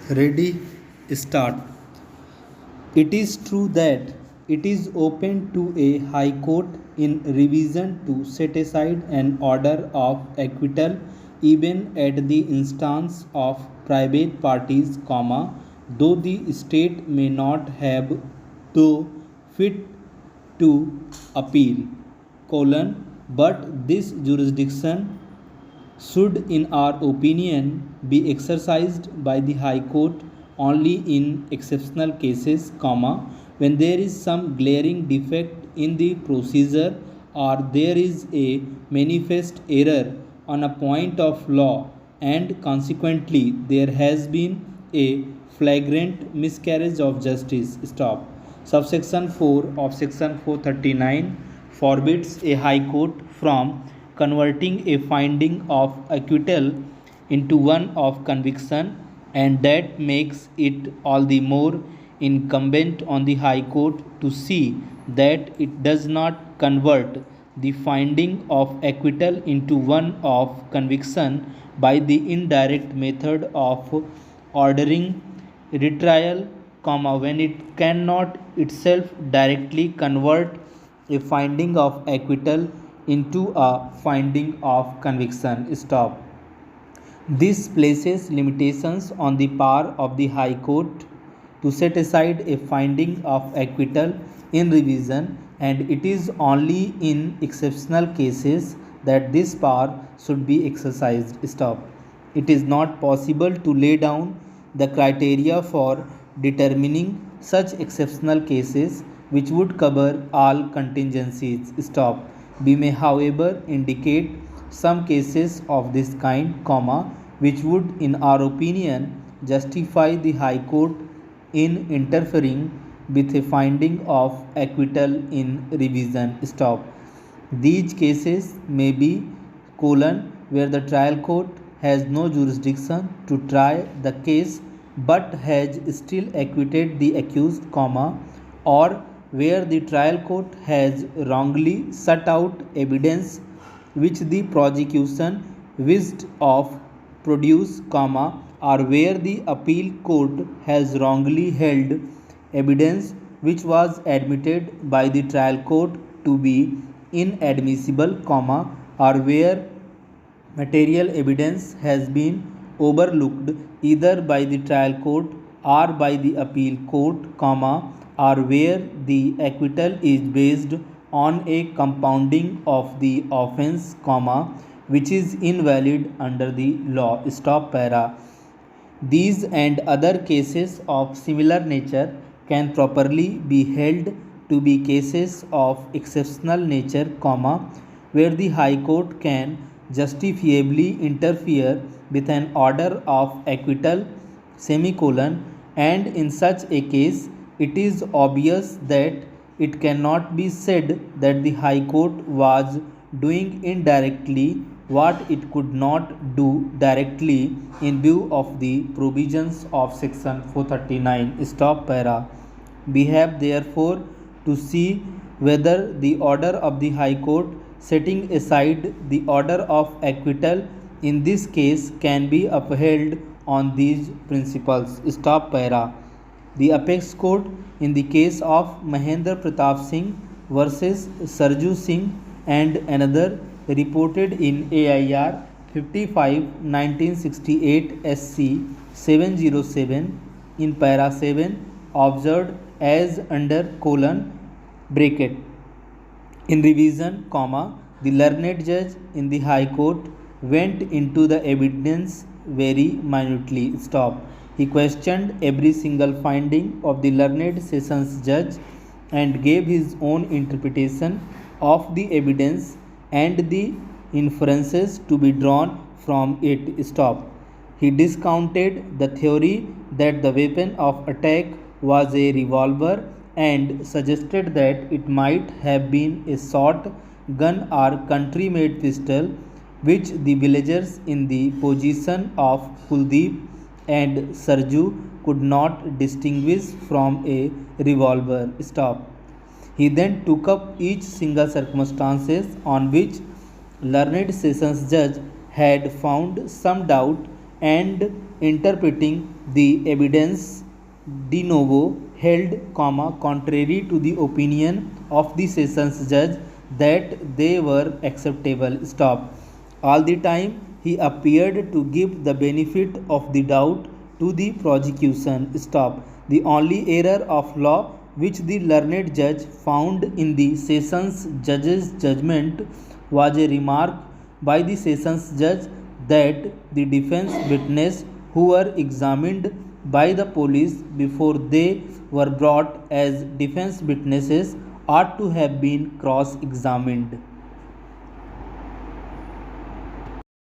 Ready, start. It is true that it is open to a High Court in revision to set aside an order of acquittal even at the instance of private parties, though the state may not have though fit to appeal, but this jurisdiction should, in our opinion, be exercised by the High Court only in exceptional cases, when there is some glaring defect in the procedure or there is a manifest error on a point of law and consequently there has been a flagrant miscarriage of justice. Stop. Subsection 4 of Section 439 forbids a High Court from converting a finding of acquittal into one of conviction, and that makes it all the more incumbent on the High Court to see that it does not convert the finding of acquittal into one of conviction by the indirect method of ordering retrial, when it cannot itself directly convert a finding of acquittal into a finding of conviction. Stop. This places limitations on the power of the High Court to set aside a finding of acquittal in revision, and it is only in exceptional cases that this power should be exercised. Stop. It is not possible to lay down the criteria for determining such exceptional cases which would cover all contingencies. Stop. We may, however, indicate some cases of this kind, which would, in our opinion, justify the High Court in interfering with a finding of acquittal in revision. Stop. These cases may be where the trial court has no jurisdiction to try the case but has still acquitted the accused, or where the trial court has wrongly sought out evidence which the prosecution wished of produce, or where the appeal court has wrongly held evidence which was admitted by the trial court to be inadmissible, or where material evidence has been overlooked either by the trial court or by the appeal court, or where the acquittal is based on a compounding of the offence, which is invalid under the law. Stop para. These and other cases of similar nature can properly be held to be cases of exceptional nature, where the High Court can justifiably interfere with an order of acquittal, and in such a case it is obvious that it cannot be said that the High Court was doing indirectly what it could not do directly in view of the provisions of Section 439. Stop para. We have therefore to see whether the order of the High Court setting aside the order of acquittal in this case can be upheld on these principles. Stop para. The apex court in the case of Mahendra Pratap Singh versus Sarju Singh and another, reported in AIR 55 1968 SC 707 in para 7, observed as under bracket. In revision, the learned judge in the High Court went into the evidence very minutely. Stop. He questioned every single finding of the learned sessions judge and gave his own interpretation of the evidence and the inferences to be drawn from it. Stop. He discounted the theory that the weapon of attack was a revolver and suggested that it might have been a short gun or country made pistol which the villagers in the position of Kuldeep and Sarju could not distinguish from a revolver. Stop. He then took up each single circumstances on which learned sessions judge had found some doubt and interpreting the evidence de novo held, contrary to the opinion of the sessions judge that they were acceptable. Stop. All the time he appeared to give the benefit of the doubt to the prosecution. Stop. The only error of law which the learned judge found in the sessions judge's judgment was a remark by the sessions judge that the defense witnesses who were examined by the police before they were brought as defense witnesses ought to have been cross examined.